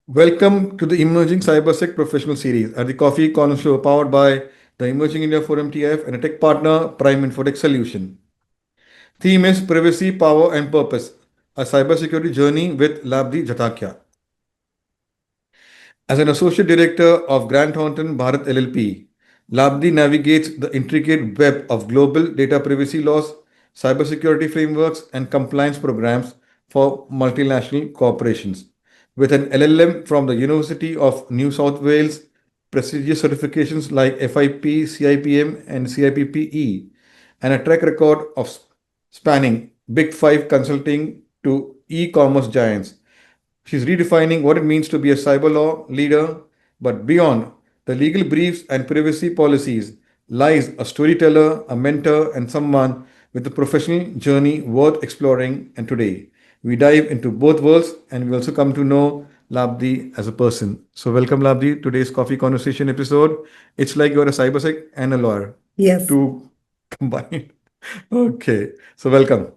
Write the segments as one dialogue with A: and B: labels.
A: Welcome to the Emerging CyberSec Professional Series at the Coffee Conversation Show powered by the Emerging India Forum TIF and a tech partner, Prime Infotech Solution. Theme is Privacy, Power and Purpose, a cybersecurity journey with Labdhi Jhatakia. As an associate director of Grant Thornton Bharat LLP, Labdhi navigates the intricate web of global data privacy laws, cybersecurity frameworks, and compliance programs for multinational corporations. With an LLM from the University of New South Wales, prestigious certifications like FIP, CIPM, and CIPPE, and a track record of spanning Big Five consulting to e commerce giants. She's redefining what it means to be a cyber law leader, but beyond the legal briefs and privacy policies lies a storyteller, a mentor, and someone with a professional journey worth exploring. And today, we dive into both worlds and we also come to know Labdi as a person. So, welcome, Labdi, today's Coffee Conversation episode. It's like you're a cybersec and a lawyer,
B: Yes.
A: two combined. Okay, so welcome.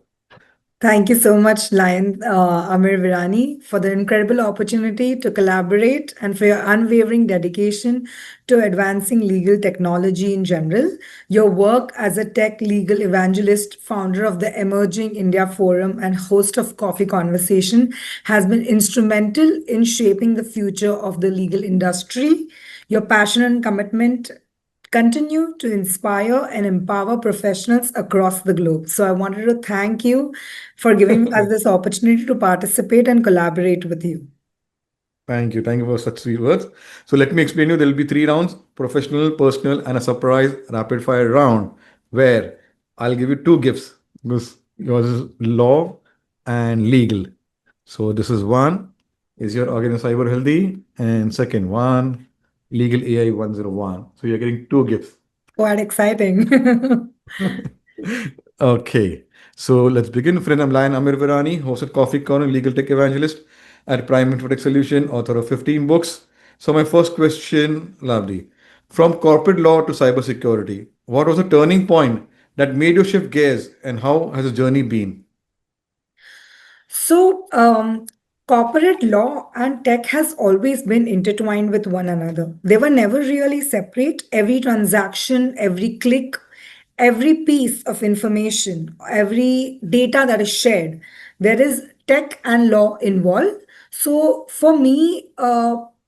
B: Thank you so much, Lion Amir Virani, for the incredible opportunity to collaborate and for your unwavering dedication to advancing legal technology in general. Your work as a tech legal evangelist, founder of the Emerging India Forum, and host of Coffee Conversation has been instrumental in shaping the future of the legal industry. Your passion and commitment continue to inspire and empower professionals across the globe. So I wanted to thank you for giving us this opportunity to participate and collaborate with you.
A: Thank you. Thank you for such sweet words. So let me explain you. There will be three rounds: professional, personal, and a surprise rapid fire round where I'll give you two gifts. This yours is law and legal. So this is one is your organic cyber healthy, and second one legal AI 101. So you're getting two gifts.
B: Quite exciting.
A: Okay, so let's begin. Friend, I'm Lion Amir Virani, host at Coffee Corner, legal tech evangelist at Prime Infotech Solution, author of 15 books. So my first question, Lavdi, from corporate law to cybersecurity, what was the turning point that made you shift gears, and how has the journey been?
B: So, corporate law and tech has always been intertwined with one another. They were never really separate. Every transaction, every click, every piece of information, every data that is shared, there is tech and law involved. So, for me,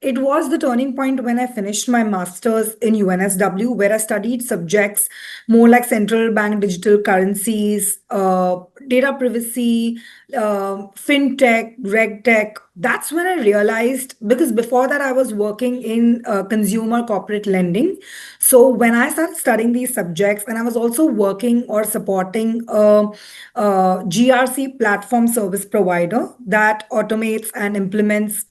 B: it was the turning point when I finished my master's in UNSW, where I studied subjects more like central bank digital currencies, data privacy, fintech, regtech. That's when I realized, because before that I was working in consumer corporate lending. So when I started studying these subjects, and I was also working or supporting a GRC platform service provider that automates and implements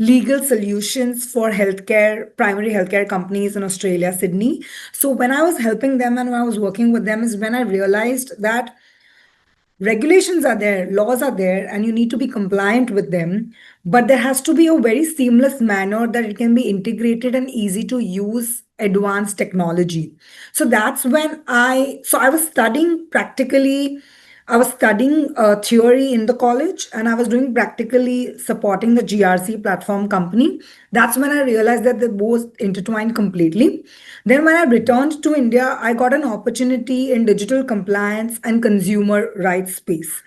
B: legal solutions for healthcare, primary healthcare companies in Australia, Sydney. So when I was helping them and when I was working with them is when I realized that regulations are there, laws are there, and you need to be compliant with them. But there has to be a very seamless manner that it can be integrated and easy to use advanced technology. So that's when I was studying practically. I was studying theory in the college and I was doing practically supporting the GRC platform company. That's when I realized that they both intertwined completely. Then, when I returned to India, I got an opportunity in digital compliance and consumer rights space.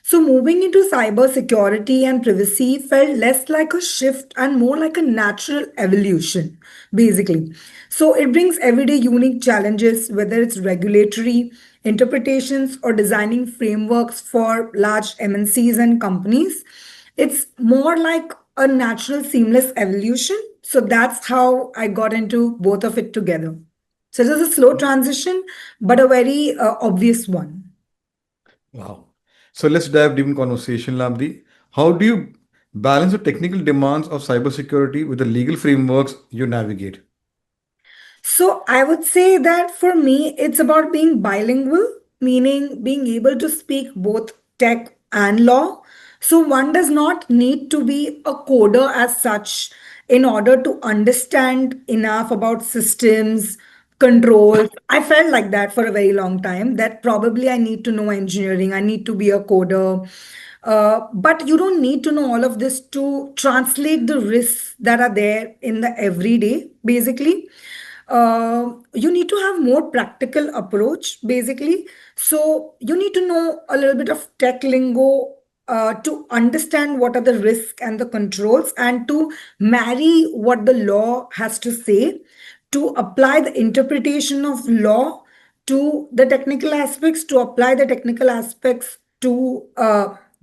B: So, moving into cyber security and privacy felt less like a shift and more like a natural evolution, basically. So, it brings everyday unique challenges, whether it's regulatory interpretations or designing frameworks for large MNCs and companies. It's more like a natural, seamless evolution. So that's how I got into both of it together. So it is a slow transition, but a very obvious one.
A: Wow. So let's dive deep in conversation, Lamdi. How do you balance the technical demands of cybersecurity with the legal frameworks you navigate?
B: So I would say that for me, it's about being bilingual, meaning being able to speak both tech and law. So one does not need to be a coder as such in order to understand enough about systems, controls. I felt like that for a very long time, that probably I need to know engineering, I need to be a coder. But you don't need to know all of this to translate the risks that are there in the everyday, basically. You need to have more practical approach, basically. So you need to know a little bit of tech lingo to understand what are the risks and the controls, and to marry what the law has to say, to apply the interpretation of law to the technical aspects, to apply the technical aspects to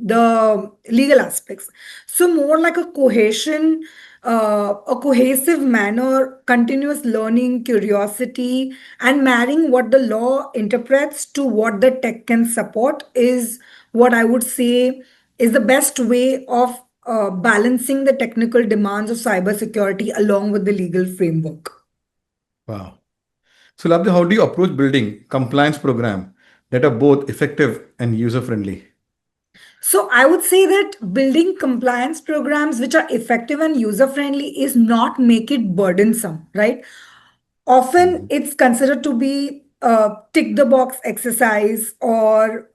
B: the legal aspects. So more like a cohesion, a cohesive manner, continuous learning, curiosity, and marrying what the law interprets to what the tech can support is what I would say is the best way of balancing the technical demands of cybersecurity along with the legal framework.
A: Wow. So, Labdhi, how do you approach building compliance program that are both effective and user friendly?
B: So I would say that building compliance programs which are effective and user friendly is not make it burdensome, right? Often it's considered to be a tick the box exercise, or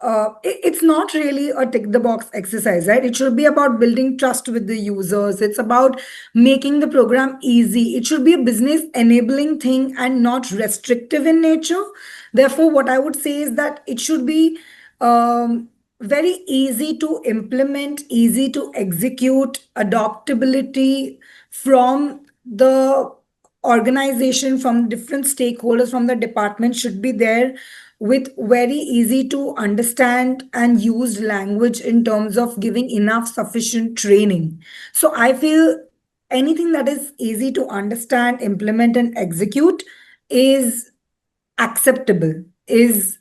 B: it's not really a tick the box exercise, right? It should be about building trust with the users. It's about making the program easy. It should be a business enabling thing and not restrictive in nature. Therefore, what I would say is that it should be very easy to implement, easy to execute, adoptability from the organization, from different stakeholders, from the department should be there, with very easy to understand and used language in terms of giving enough sufficient training. So I feel anything that is easy to understand, implement, and execute is acceptable, is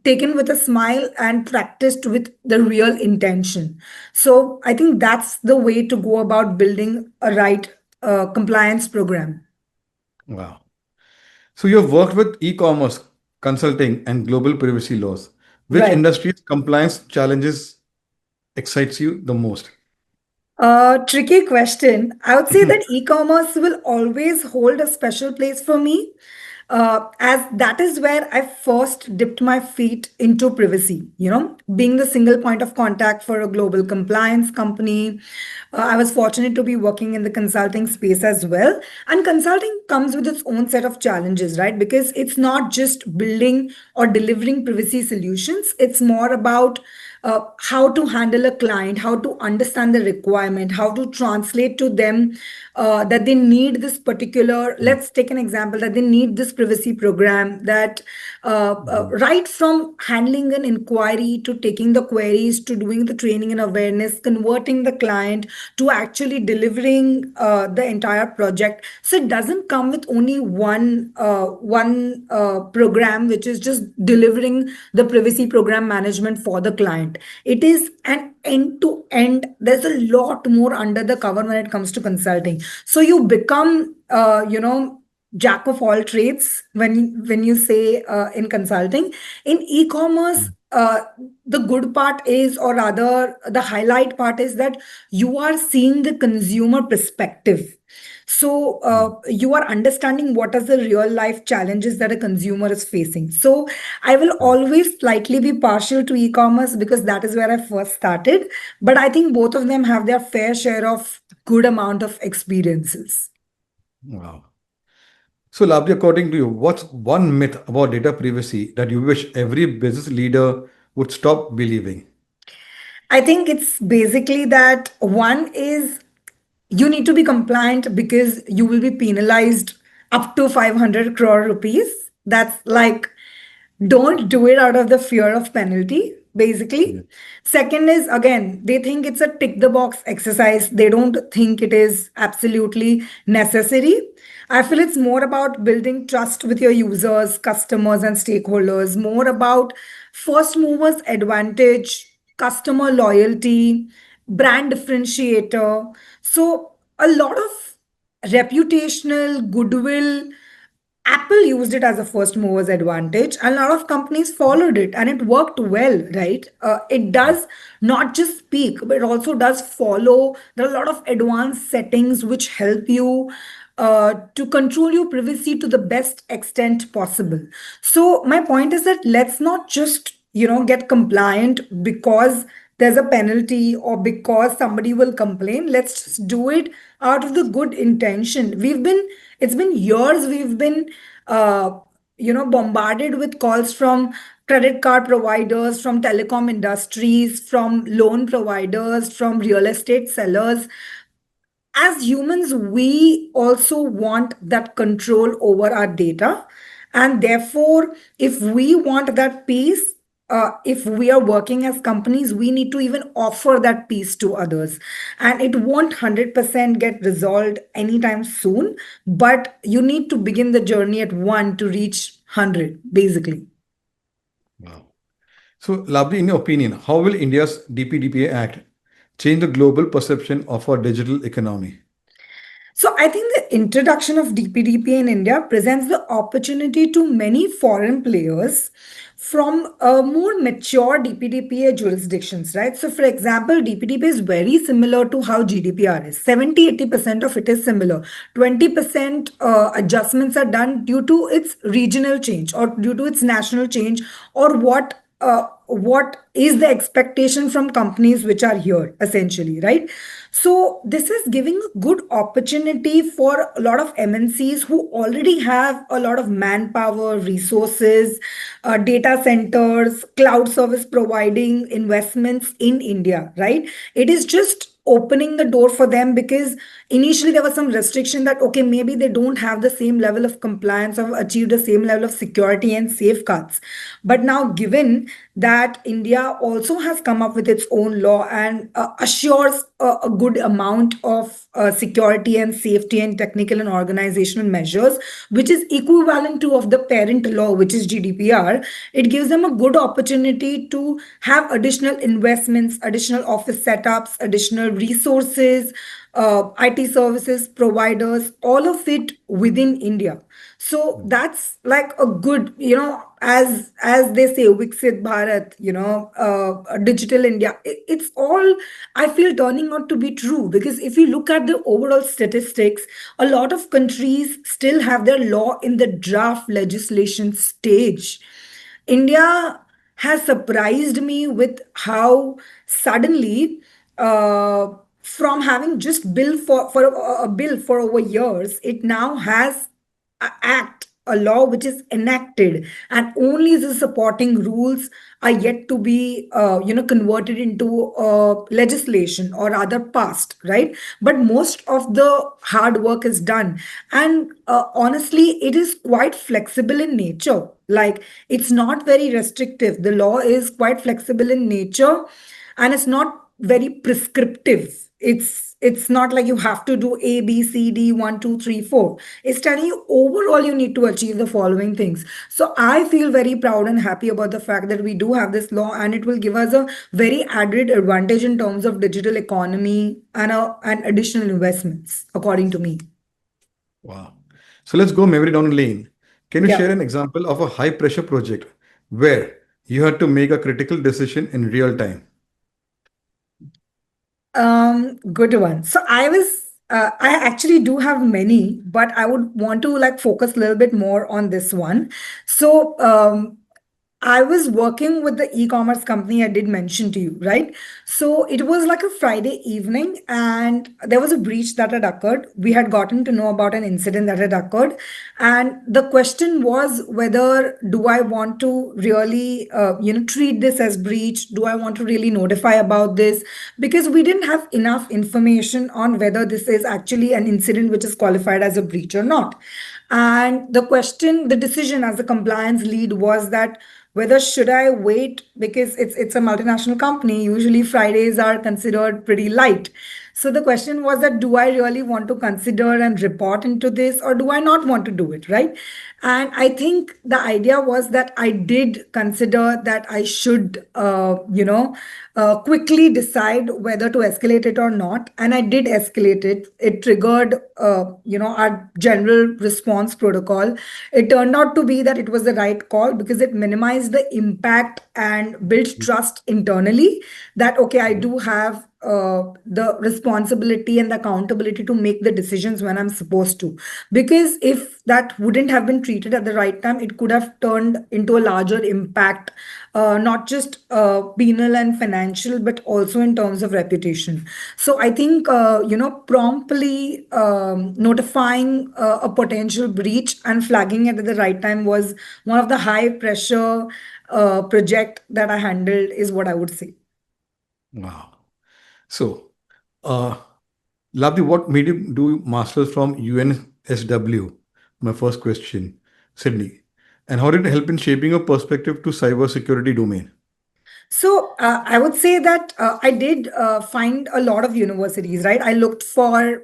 B: taken with a smile and practiced with the real intention. So I think that's the way to go about building a right compliance program.
A: Wow. So, you have worked with e commerce, consulting, and global privacy laws. Which
B: Right.
A: industry's compliance challenges excites you the most?
B: Tricky question. I would say that e-commerce will always hold a special place for me, as that is where I first dipped my feet into privacy. Being the single point of contact for a global compliance company, I was fortunate to be working in the consulting space as well. And consulting comes with its own set of challenges, right? Because it's not just building or delivering privacy solutions, it's more about how to handle a client, how to understand the requirement, how to translate to them that they need this particular, let's take an example, that they need this privacy program, that right from handling an inquiry to taking the queries to doing the training and awareness, converting the client to actually delivering the entire project. So it doesn't come with only one program which is just delivering the privacy program management for the client. It is an end to end. There's a lot more under the cover when it comes to consulting. So you become jack of all trades when you say in consulting. In e-commerce, the good part is, or rather the highlight part is, that you are seeing the consumer perspective. So you are understanding what are the real life challenges that a consumer is facing. So I will always slightly be partial to e-commerce because that is where I first started. But I think both of them have their fair share of good amount of experiences.
A: Wow. So, Labdhi, according to you, what's one myth about data privacy that you wish every business leader would stop believing?
B: I think it's basically that one is you need to be compliant because you will be penalized up to 500 crore rupees. That's like, don't do it out of the fear of penalty, basically.
A: Yeah.
B: Second is, again, they think it's a tick the box exercise. They don't think it is absolutely necessary. I feel it's more about building trust with your users, customers, and stakeholders, more about first movers advantage, customer loyalty, brand differentiator. So a lot of reputational goodwill. Apple used it as a first mover's advantage, and a lot of companies followed it, and it worked well, right? It does not just speak, but it also does follow. There are a lot of advanced settings which help you to control your privacy to the best extent possible. So, my point is that let's not just get compliant because there's a penalty or because somebody will complain. Let's just do it out of the good intention. It's been years we've been, uh, bombarded with calls from credit card providers, from telecom industries, from loan providers, from real estate sellers. As humans, we also want that control over our data. And therefore, if we want that peace, if we are working as companies, we need to even offer that peace to others. And it won't 100% get resolved anytime soon, but you need to begin the journey at one to reach 100, basically.
A: Wow. So, Labdi, in your opinion, how will India's DPDPA Act change the global perception of our digital economy?
B: So I think the introduction of DPDP in India presents the opportunity to many foreign players from more mature DPDPA jurisdictions, right? So for example, DPDP is very similar to how GDPR is. 70-80% of it is similar. 20% adjustments are done due to its regional change or due to its national change, or what is the expectation from companies which are here, essentially, right? So this is giving a good opportunity for a lot of MNCs who already have a lot of manpower, resources, data centers, cloud service providing investments in India, right? It is just opening the door for them, because initially there was some restriction that okay, maybe they don't have the same level of compliance or achieve the same level of security and safeguards. But now, given that India also has come up with its own law and assures a good amount of security and safety and technical and organizational measures, which is equivalent to of the parent law, which is GDPR, it gives them a good opportunity to have additional investments, additional office setups, additional resources, IT services providers, all of it within India. So that's like a good, as they say, Viksit Bharat, digital India. It's all, I feel, turning out to be true, because if you look at the overall statistics, a lot of countries still have their law in the draft legislation stage. India has surprised me with how suddenly, uh, from having just bill for a bill for over years, it now has a law which is enacted, and only the supporting rules are yet to be converted into legislation, or rather passed, right? But most of the hard work is done. And honestly, it is quite flexible in nature. Like, it's not very restrictive. The law is quite flexible in nature, and it's not very prescriptive. It's not like you have to do A, B, C, D, 1, 2, 3, 4. It's telling you overall you need to achieve the following things. So I feel very proud and happy about the fact that we do have this law, and it will give us a very added advantage in terms of digital economy and additional investments, according to me.
A: Wow. So let's go memory down lane. Can you
B: Yeah.
A: share an example of a high pressure project where you had to make a critical decision in real time?
B: Good one. So I actually do have many, but I would want to like focus a little bit more on this one. So, I was working with the e-commerce company I did mention to you, right? So it was like a Friday evening, and there was a breach that had occurred. We had gotten to know about an incident that had occurred. And the question was whether do I want to really, treat this as breach? Do I want to really notify about this? Because we didn't have enough information on whether this is actually an incident which is qualified as a breach or not. And the decision as a compliance lead was that whether should I wait, because it's a multinational company. Usually Fridays are considered pretty light. So the question was that do I really want to consider and report into this, or do I not want to do it, right? And I think the idea was that I did consider that I should, quickly decide whether to escalate it or not. And I did escalate it. It triggered, our general response protocol. It turned out to be that it was the right call, because it minimized the impact and built trust internally that, okay, I do have the responsibility and the accountability to make the decisions when I'm supposed to. Because if that wouldn't have been treated at the right time, it could have turned into a larger impact, not just penal and financial, but also in terms of reputation. So I think, promptly notifying a potential breach and flagging it at the right time was one of the high pressure project that I handled, is what I would say.
A: Wow. So, uh, Labdi, what made you do masters from UNSW? My first question, Sydney. And how did it help in shaping your perspective to cybersecurity domain?
B: So I would say that I did find a lot of universities, right? I looked for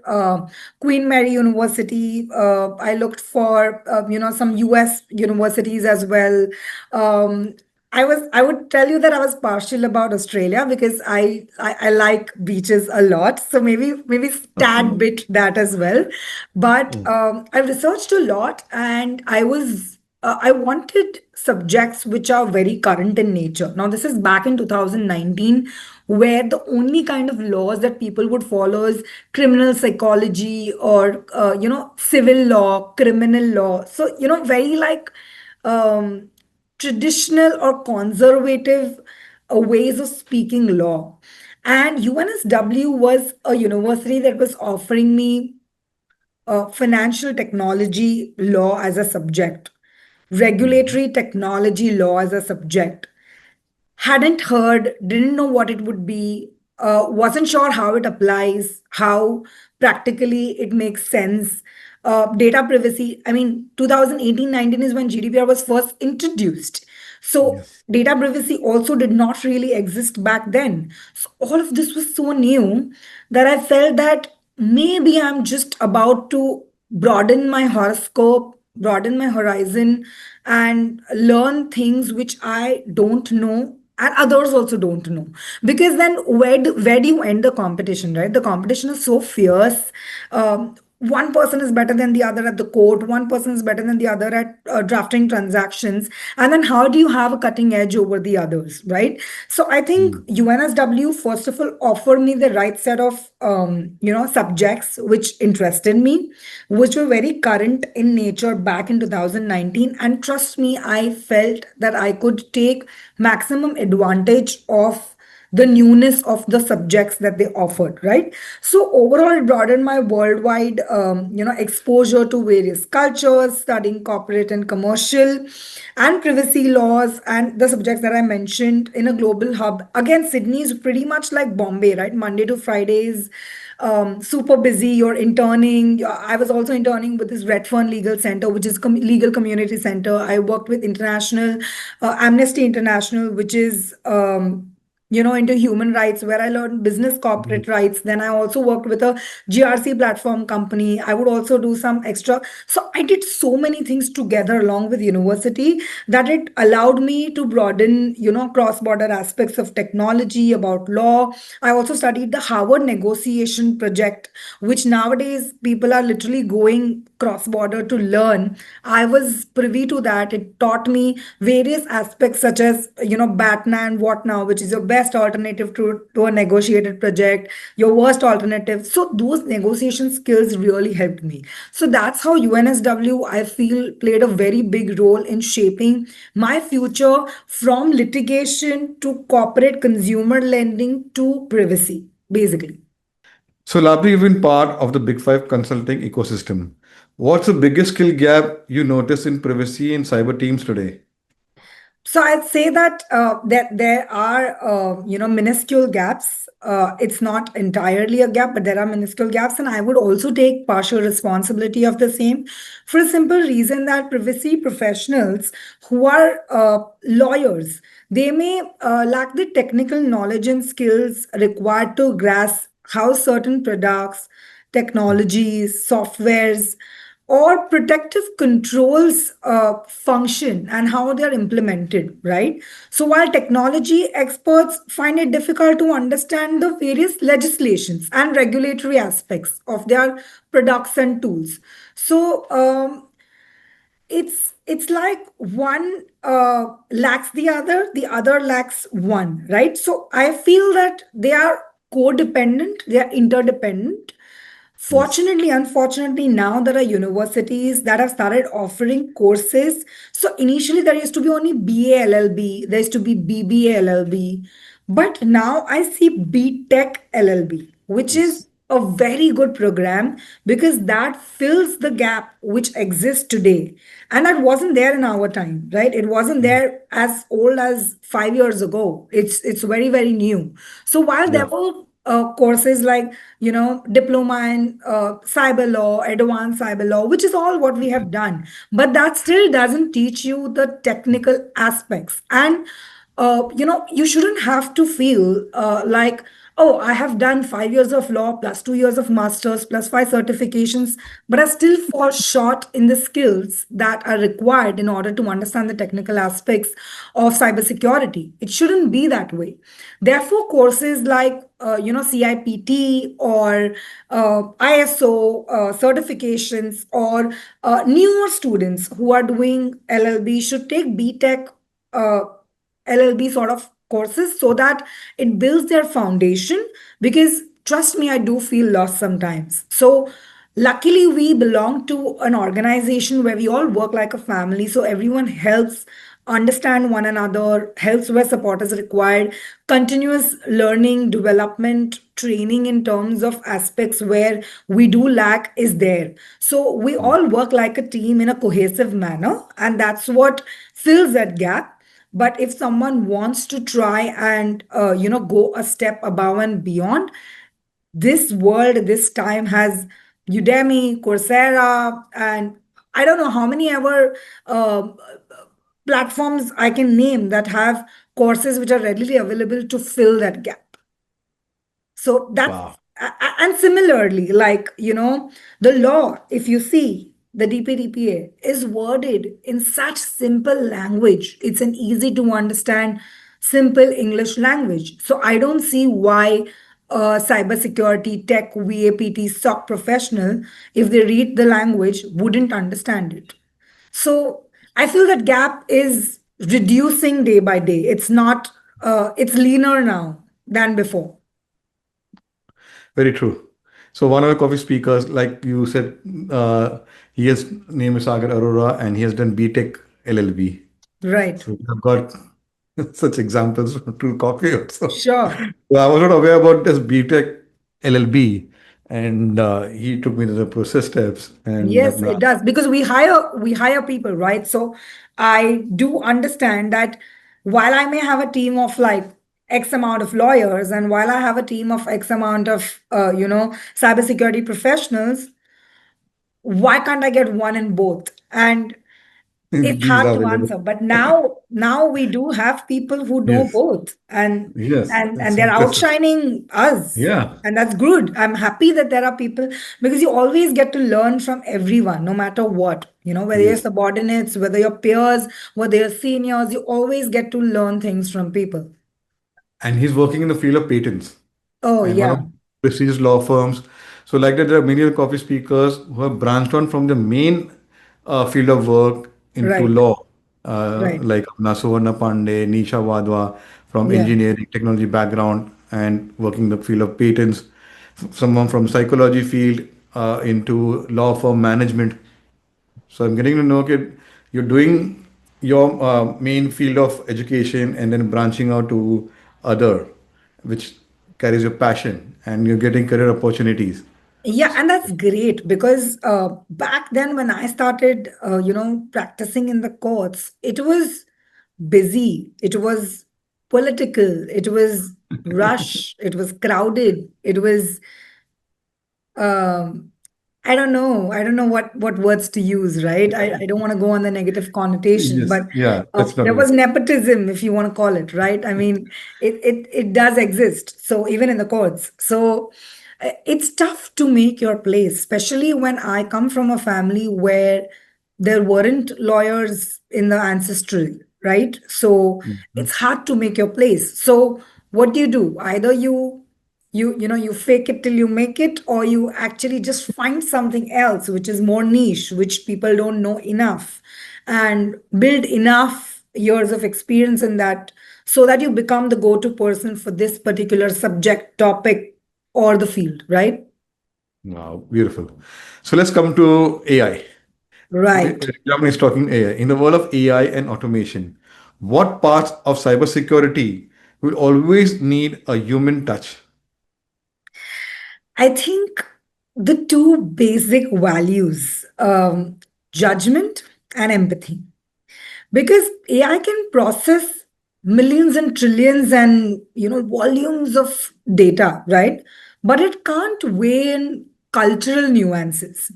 B: Queen Mary University. I looked for some US universities as well. Um, I would tell you that I was partial about Australia because I like beaches a lot. So maybe tad bit that as well. But
A: Mm.
B: I researched a lot, and I wanted subjects which are very current in nature. Now, this is back in 2019, where the only kind of laws that people would follow is criminal psychology or, civil law, criminal law. So, very like um, traditional or conservative ways of speaking law. And UNSW was a university that was offering me financial technology law as a subject,
A: Mhm.
B: regulatory technology law as a subject. Hadn't heard, didn't know what it would be, wasn't sure how it applies, how practically it makes sense. Data privacy, I mean, 2018-19 is when GDPR was first introduced. So
A: Yes.
B: data privacy also did not really exist back then. So all of this was so new that I felt that maybe I'm just about to broaden my horoscope, broaden my horizon, and learn things which I don't know and others also don't know. Because then where do you end the competition, right? The competition is so fierce. One person is better than the other at the court, one person is better than the other at drafting transactions, and then how do you have a cutting edge over the others, right? So I think
A: Mm.
B: UNSW first of all offered me the right set of subjects which interested me, which were very current in nature back in 2019. And trust me, I felt that I could take maximum advantage of the newness of the subjects that they offered, right? So overall, it broadened my worldwide exposure to various cultures, studying corporate and commercial and privacy laws and the subjects that I mentioned in a global hub. Again, Sydney is pretty much like Bombay, right? Monday to Fridays, super busy. You're interning. I was also interning with this Redfern Legal Center, which is legal community center. I worked with international Amnesty International, which is into human rights, where I learned business corporate
A: Mhm.
B: rights. Then I also worked with a GRC platform company. I would also do some extra. So I did so many things together along with university that it allowed me to broaden, cross border aspects of technology, about law. I also studied the Harvard negotiation project, which nowadays people are literally going cross border to learn. I was privy to that. It taught me various aspects such as, BATNA and what now, which is your best alternative to a negotiated project, your worst alternative. So those negotiation skills really helped me. So that's how UNSW, I feel, played a very big role in shaping my future, from litigation to corporate consumer lending to privacy, basically.
A: So, Labdi, you've been part of the Big Five consulting ecosystem. What's the biggest skill gap you notice in privacy and cyber teams today?
B: So I'd say that that there are minuscule gaps. It's not entirely a gap, but there are minuscule gaps, and I would also take partial responsibility of the same, for a simple reason that privacy professionals who are lawyers, they may lack the technical knowledge and skills required to grasp how certain products, technologies, softwares, or protective controls function and how they are implemented, right? So while technology experts find it difficult to understand the various legislations and regulatory aspects of their products and tools, so it's like one lacks the other lacks one, right? So I feel that they are codependent, they are interdependent.
A: Yes.
B: Fortunately, unfortunately, now there are universities that have started offering courses. So initially, there used to be only BA LLB, there used to be BBA LLB, but now I see BTech LLB, which is
A: Yes.
B: a very good program because that fills the gap which exists today. And that wasn't there in our time, right? It wasn't there as old as 5 years ago. It's very, very new. So while there
A: Yeah.
B: were courses like diploma in cyber law, advanced cyber law, which is all what we have done, but that still doesn't teach you the technical aspects. And you shouldn't have to feel like, oh, I have done 5 years of law plus 2 years of masters plus five certifications, but I still fall short in the skills that are required in order to understand the technical aspects of cybersecurity. It shouldn't be that way. Therefore, courses like CIPT or ISO certifications, or newer students who are doing LLB should take BTech uh, LLB sort of courses so that it builds their foundation. Because trust me, I do feel lost sometimes. So luckily, we belong to an organization where we all work like a family. So everyone helps understand one another, helps where support is required, continuous learning, development, training in terms of aspects where we do lack is there. So we all work like a team in a cohesive manner, and that's what fills that gap. But if someone wants to try and go a step above and beyond, this world this time has Udemy, Coursera, and I don't know how many ever uh, platforms I can name that have courses which are readily available to fill that gap. So that's
A: Wow.
B: and similarly, like the law, if you see the DPDPA is worded in such simple language. It's an easy to understand, simple English language. So I don't see why cybersecurity tech VAPT SOC professional, if they read the language, wouldn't understand it. So I feel that gap is reducing day by day. It's not. It's leaner now than before.
A: Very true. So one of the coffee speakers, like you said, he has name is Sagar Arora, and he has done BTech LLB.
B: Right.
A: So I've got such examples to coffee also.
B: Sure.
A: So I was not aware about this BTech LLB, and he took me to the process steps, and
B: Yes, it does because we hire people, right? So I do understand that while I may have a team of like X amount of lawyers, and while I have a team of X amount of cybersecurity professionals, why can't I get one in both? And it's
A: these
B: hard
A: are
B: to
A: available.
B: answer. But now we do have people who know
A: Yes,
B: both, and
A: yes,
B: and
A: it's
B: and they're
A: impressive.
B: outshining us.
A: Yeah,
B: And that's good. I'm happy that there are people, because you always get to learn from everyone, no matter what. Whether you're
A: yes.
B: subordinates, whether you're peers, whether you're seniors, you always get to learn things from people.
A: And he's working in the field of patents,
B: Oh,
A: and one of
B: yeah.
A: the prestigious law firms. So, like that, there are many other coffee speakers who have branched on from the main field of work into
B: Right.
A: law,
B: Right.
A: like Nasovarna Pandey, Nisha Wadhwa from
B: Yeah.
A: engineering, technology background, and working in the field of patents. Someone from psychology field into law firm management. So I'm getting to know that you're doing your main field of education and then branching out to other, which carries your passion, and you're getting career opportunities.
B: Yeah, and that's great because back then when I started, practicing in the courts, it was busy, it was political, it was rush, it was crowded, it was um, I don't know what words to use, right? I don't want to go on the negative connotation,
A: Yes.
B: but
A: Yeah, that's not
B: there
A: good.
B: was nepotism, if you want to call it, right? I mean, it does exist. So even in the courts, so it's tough to make your place, especially when I come from a family where there weren't lawyers in the ancestry, right? So
A: Mhm.
B: it's hard to make your place. So what do? Either you fake it till you make it, or you actually just find something else which is more niche, which people don't know enough, and build enough years of experience in that so that you become the go to person for this particular subject, topic, or the field, right?
A: Wow, beautiful. So let's come to AI.
B: Right.
A: Germany is talking AI. In the world of AI and automation, what parts of cybersecurity will always need a human touch?
B: I think the two basic values, judgment and empathy, because AI can process millions and trillions and volumes of data, right? But it can't weigh in cultural nuances.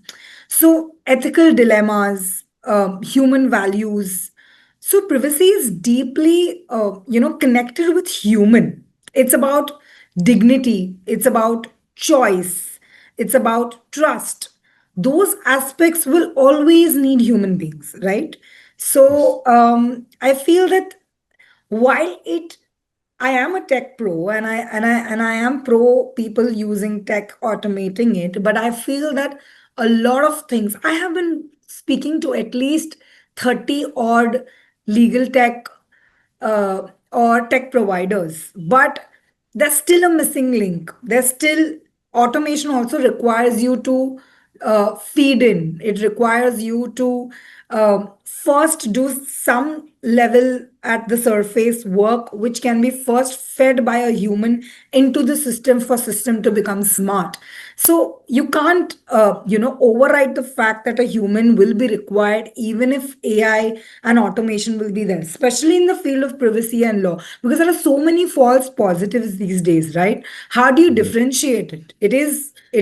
B: So ethical dilemmas, human values. So privacy is deeply connected with human. It's about dignity, it's about choice, it's about trust. Those aspects will always need human beings, right?
A: Yes.
B: So I feel that while it I am a tech pro, and I am pro people using tech automating it, but I feel that a lot of things I have been speaking to at least 30 odd legal tech or tech providers, but there's still a missing link. There's still automation also requires you to feed in. It requires you to first do some level at the surface work, which can be first fed by a human into the system for system to become smart. So you can't override the fact that a human will be required even if AI and automation will be there, especially in the field of privacy and law, because there are so many false positives these days, right? How do you
A: Yes.
B: differentiate it? It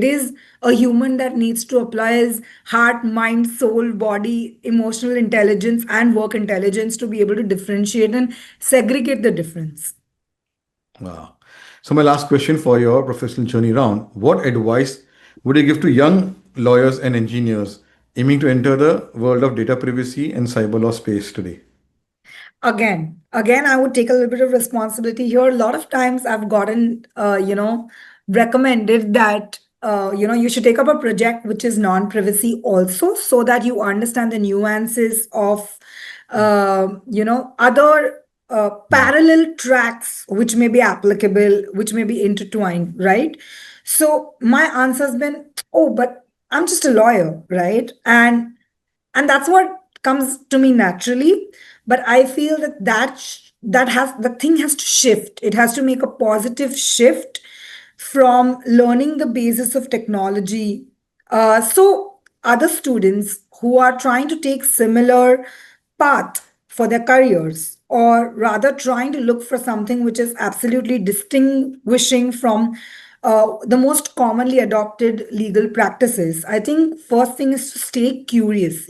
B: is a human that needs to apply his heart, mind, soul, body, emotional intelligence, and work intelligence to be able to differentiate and segregate the difference.
A: Wow. So my last question for your professional journey round, what advice would you give to young lawyers and engineers aiming to enter the world of data privacy and cyber law space today?
B: Again, I would take a little bit of responsibility here. A lot of times I've gotten recommended that you should take up a project which is non-privacy also, so that you understand the nuances of other
A: Hmm.
B: parallel tracks which may be applicable, which may be intertwined, right? So my answer has been, oh, but I'm just a lawyer, right? And that's what comes to me naturally. But I feel that that has the thing has to shift. It has to make a positive shift from learning the basis of technology. So other students who are trying to take similar path for their careers, or rather trying to look for something which is absolutely distinguishing from the most commonly adopted legal practices, I think first thing is to stay curious.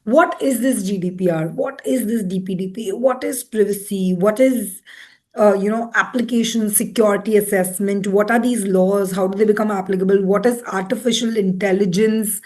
B: What is this GDPR? What is this DPDP? What is privacy? What is application security assessment? What are these laws? How do they become applicable? What is artificial intelligence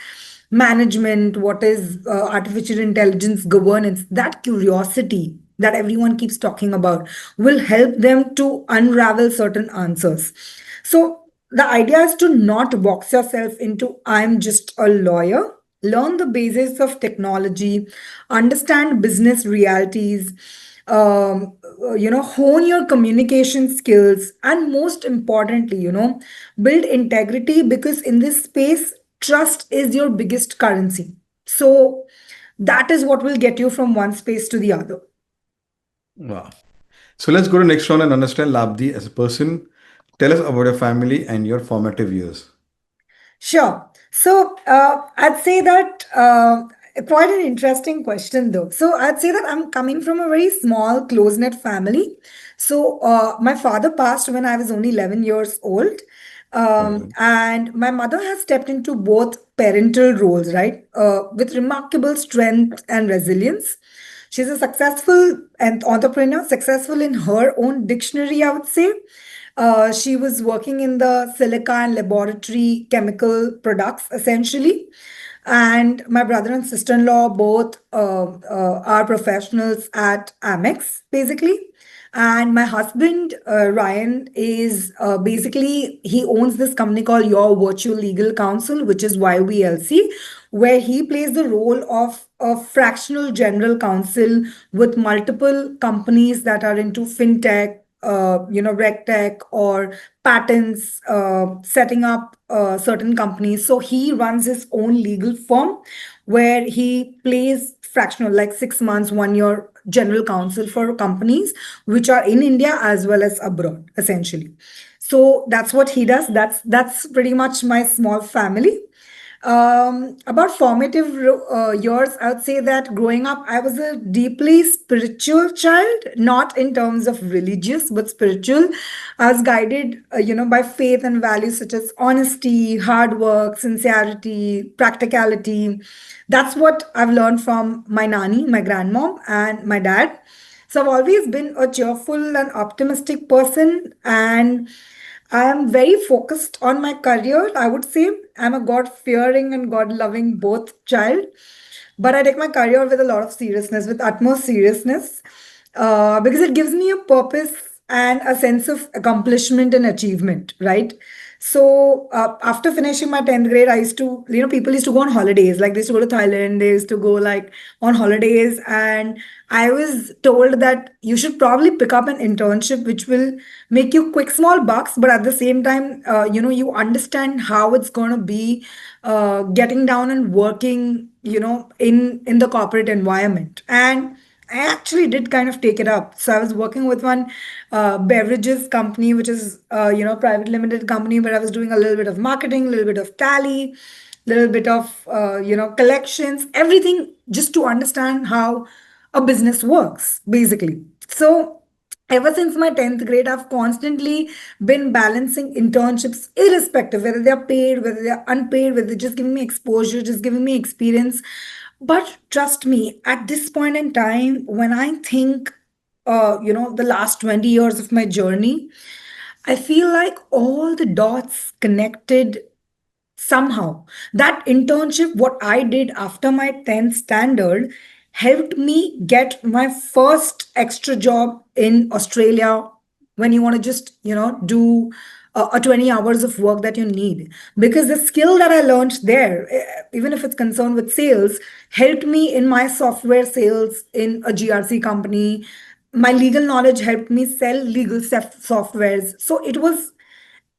B: management? What is artificial intelligence governance? That curiosity that everyone keeps talking about will help them to unravel certain answers. So the idea is to not box yourself into I'm just a lawyer. Learn the basics of technology, understand business realities, hone your communication skills, and most importantly, build integrity, because in this space, trust is your biggest currency. So that is what will get you from one space to the other.
A: Wow. So let's go to next round and understand Labdi as a person. Tell us about your family and your formative years.
B: Sure. So I'd say that quite an interesting question, though. So I'd say that I'm coming from a very small, close knit family. So my father passed when I was only 11 years old.
A: Very
B: And my mother has stepped into both parental roles, right? With remarkable strength and resilience. She's a successful and entrepreneur, successful in her own dictionary, I would say. She was working in the silica and laboratory chemical products, essentially. And my brother and sister-in-law both are professionals at Amex, basically. And my husband, Ryan, is basically, he owns this company called Your Virtual Legal Counsel, which is YVLC, where he plays the role of a fractional general counsel with multiple companies that are into fintech, regtech or patents, setting up certain companies. So he runs his own legal firm where he plays fractional, like 6 months, 1 year general counsel for companies which are in India as well as abroad, essentially. So that's what he does. That's pretty much my small family. About formative years, I would say that growing up, I was a deeply spiritual child, not in terms of religious, but spiritual. I was guided, by faith and values such as honesty, hard work, sincerity, practicality. That's what I've learned from my nanny, my grandmom, and my dad. So I've always been a cheerful and optimistic person, and I am very focused on my career. I would say I'm a God fearing and God loving both child, but I take my career with a lot of seriousness, with utmost seriousness, because it gives me a purpose and a sense of accomplishment and achievement, right? So after finishing my 10th grade, I used to, people used to go on holidays. Like they used to go to Thailand, they used to go like on holidays. And I was told that you should probably pick up an internship which will make you quick small bucks, but at the same time, you understand how it's going to be getting down and working, in the corporate environment. And I actually did kind of take it up. So I was working with one beverages company, which is private limited company, where I was doing a little bit of marketing, a little bit of tally, little bit of collections, everything, just to understand how a business works, basically. So ever since my 10th grade, I've constantly been balancing internships, irrespective whether they're paid, whether they're unpaid, whether they're just giving me exposure, just giving me experience. But trust me, at this point in time, when I think, the last 20 years of my journey, I feel like all the dots connected somehow. That internship, what I did after my 10th standard, helped me get my first extra job in Australia, when you want to just do a 20 hours of work that you need, because the skill that I learned there, even if it's concerned with sales, helped me in my software sales in a GRC company. My legal knowledge helped me sell legal softwares. So it was,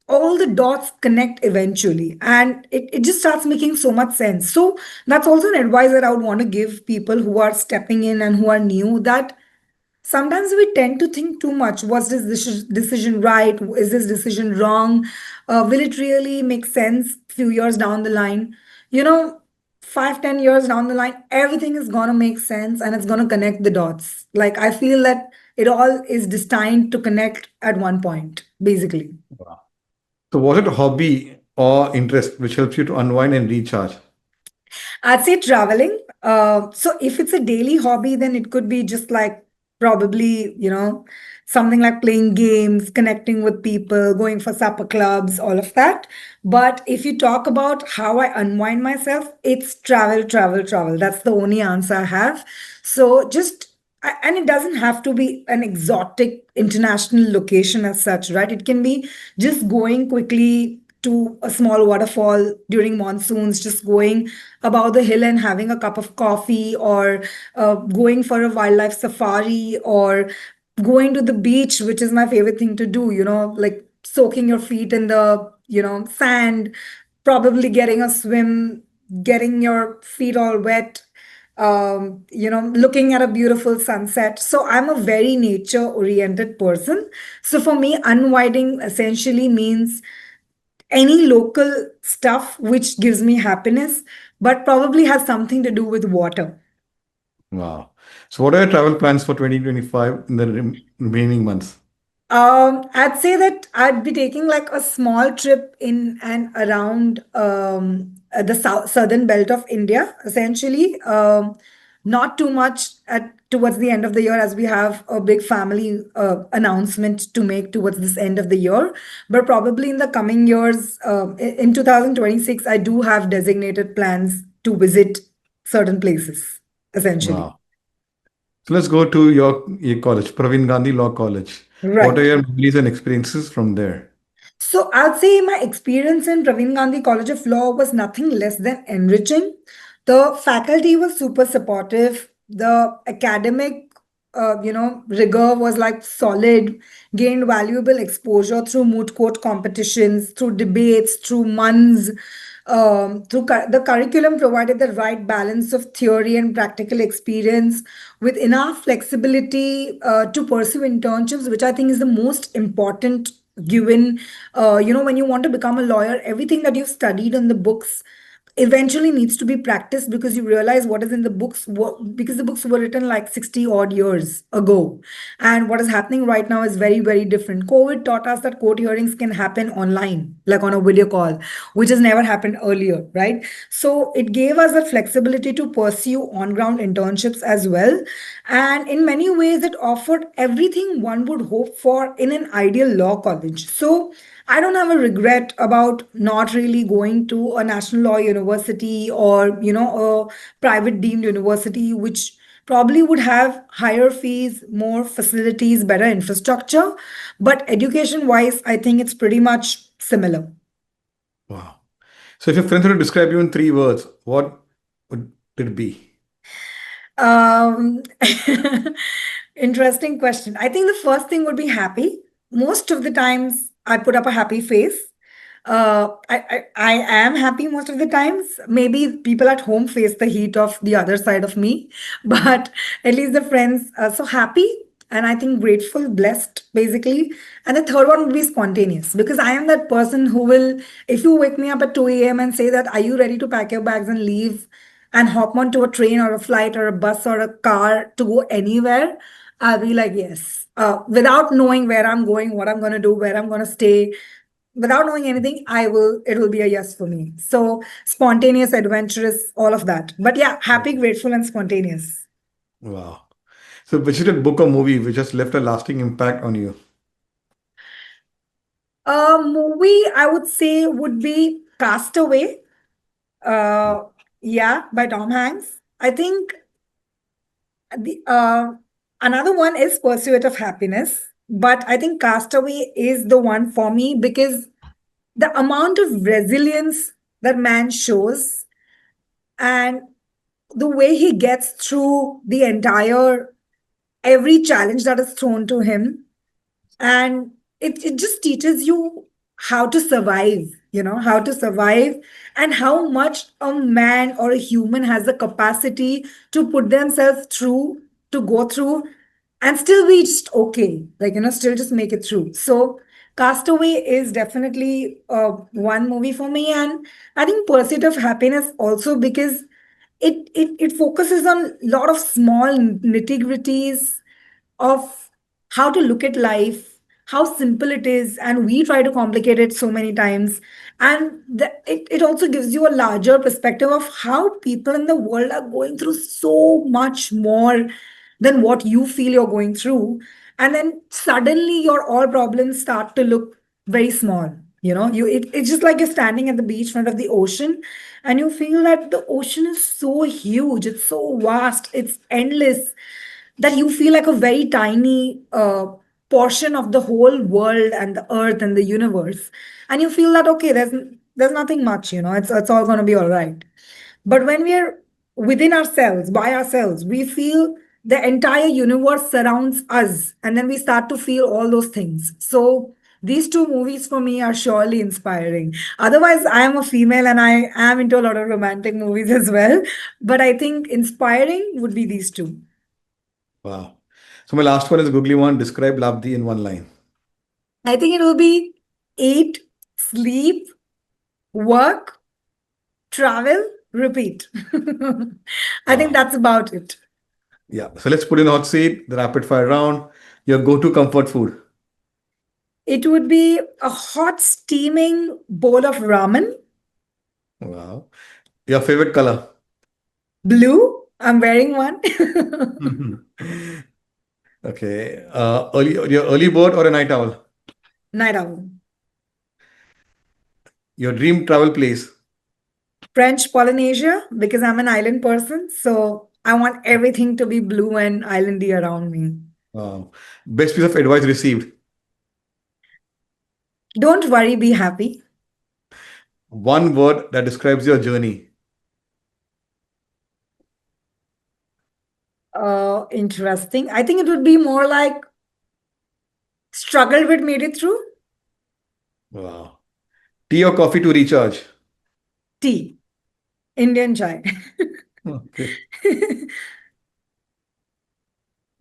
B: all the dots connect eventually, and it just starts making so much sense. So that's also an advice that I would want to give people who are stepping in and who are new, that sometimes we tend to think too much. Was this decision right? Is this decision wrong? Will it really make sense few years down the line? you know 5-10 years down the line, everything is going to make sense and it's going to connect the dots. Like, I feel that it all is destined to connect at one point, basically.
A: Wow. So, was it a hobby or interest which helps you to unwind and recharge?
B: I'd say traveling. So if it's a daily hobby, then it could be just like, probably, something like playing games, connecting with people, going for supper clubs, all of that. But if you talk about how I unwind myself, it's travel, travel, travel. That's the only answer I have. So and it doesn't have to be an exotic international location as such, right? It can be just going quickly to a small waterfall during monsoons, just going above the hill and having a cup of coffee, or going for a wildlife safari, or going to the beach, which is my favorite thing to do, like soaking your feet in the, sand, probably getting a swim, getting your feet all wet, looking at a beautiful sunset. So I'm a very nature oriented person. So for me, unwinding essentially means any local stuff which gives me happiness, but probably has something to do with water.
A: Wow. So, what are your travel plans for 2025 in the remaining months?
B: I'd say that I'd be taking like a small trip in and around the southern belt of India, essentially. Not too much towards the end of the year, as we have a big family announcement to make towards this end of the year. But probably in the coming years, in 2026, I do have designated plans to visit certain places, essentially.
A: Wow. So let's go to your college, Praveen Gandhi Law College. What are
B: Right.
A: your memories and experiences from there?
B: So I'd say my experience in Praveen Gandhi College of Law was nothing less than enriching. The faculty was super supportive. The academic, rigor was like solid. Gained valuable exposure through moot court competitions, through debates, through months. The curriculum provided the right balance of theory and practical experience with enough flexibility to pursue internships, which I think is the most important given when you want to become a lawyer, everything that you've studied in the books eventually needs to be practiced because you realize what is in the books because the books were written like 60 odd years ago, and what is happening right now is very very different. COVID taught us that court hearings can happen online, like on a video call, which has never happened earlier, right? So it gave us a flexibility to pursue on ground internships as well, and in many ways it offered everything one would hope for in an ideal law college. So I don't have a regret about not really going to a national law university or a private deemed university, which probably would have higher fees, more facilities, better infrastructure. But education wise, I think it's pretty much similar.
A: Wow. So if your friends were to describe you in three words, what would it be?
B: Um, Interesting question. I think the first thing would be happy. Most of the times, I put up a happy face. I am happy most of the times. Maybe people at home face the heat of the other side of me, but at least the friends are so happy. And I think grateful, blessed, basically. And the third one would be spontaneous because I am that person who will, if you wake me up at 2 a.m. and say that, are you ready to pack your bags and leave and hop onto a train or a flight or a bus or a car to go anywhere, I'll be like, yes. Without knowing where I'm going, what I'm going to do, where I'm going to stay, without knowing anything, it will be a yes for me. So spontaneous, adventurous, all of that. But yeah, happy, grateful, and spontaneous.
A: Wow. So which is a book or movie which has left a lasting impact on you?
B: A movie I would say would be Castaway. Uh, yeah, by Tom Hanks. I think the another one is Pursuit of Happiness, but I think Castaway is the one for me because the amount of resilience that man shows and the way he gets through the entire every challenge that is thrown to him, and it just teaches you how to survive, how to survive, and how much a man or a human has the capacity to put themselves through, to go through, and still be just okay, like still just make it through. So Castaway is definitely one movie for me, and I think Pursuit of Happiness also because it focuses on a lot of small nitty-gritties of how to look at life, how simple it is, and we try to complicate it so many times. And it also gives you a larger perspective of how people in the world are going through so much more than what you feel you're going through. And then suddenly your all problems start to look very small. It's just like you're standing at the beach in front of the ocean and you feel that the ocean is so huge, it's so vast, it's endless, that you feel like a very tiny portion of the whole world and the earth and the universe, and you feel that okay, there's nothing much, it's all going to be all right. But when we're within ourselves, by ourselves, we feel the entire universe surrounds us, and then we start to feel all those things. So these two movies for me are surely inspiring. Otherwise, I am a female and I am into a lot of romantic movies as well, but I think inspiring would be these two.
A: Wow. So my last one is a googly one. Describe Labdhi in one line.
B: I think it will be eat, sleep, work, travel, repeat. I think
A: Wow.
B: that's about it.
A: Yeah. So let's put in hot seat, the rapid fire round. Your go-to comfort food.
B: It would be a hot, steaming bowl of ramen.
A: Wow. Your favorite color.
B: Blue, I'm wearing one.
A: Mhm. Okay. Your early bird or a night owl?
B: Night owl.
A: Your dream travel place.
B: French Polynesia, because I'm an island person. So I want everything to be blue and islandy around me.
A: Best piece of advice received.
B: Don't worry, be happy.
A: One word that describes your journey.
B: Interesting. I think it would be more like struggled but made it through.
A: Wow. Tea or coffee to recharge?
B: Tea, Indian chai.
A: Okay.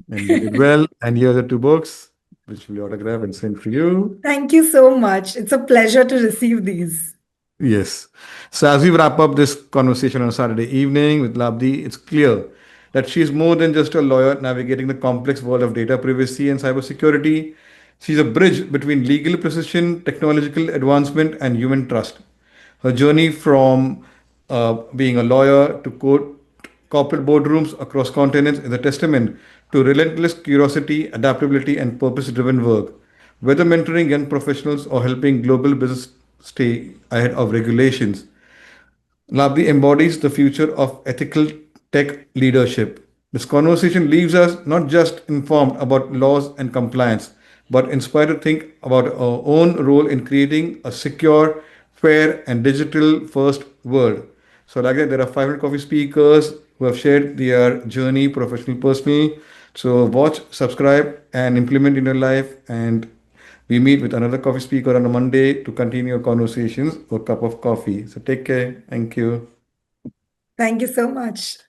A: And you did well. And here are the two books, which will be autographed and sent for you.
B: Thank you so much. It's a pleasure to receive these.
A: Yes. So as we wrap up this conversation on Saturday evening with Labdhi, it's clear that she's more than just a lawyer navigating the complex world of data privacy and cybersecurity. She's a bridge between legal precision, technological advancement, and human trust. Her journey from being a lawyer to corporate boardrooms across continents is a testament to relentless curiosity, adaptability, and purpose driven work. Whether mentoring young professionals or helping global business stay ahead of regulations, Labdi embodies the future of ethical tech leadership. This conversation leaves us not just informed about laws and compliance, but inspired to think about our own role in creating a secure, fair, and digital first world. So, like that, there are 500 coffee speakers who have shared their journey, professional, personal. So, watch, subscribe, and implement in your life. And we meet with another coffee speaker on a Monday to continue our conversations over a cup of coffee. So take care. Thank you.
B: Thank you so much.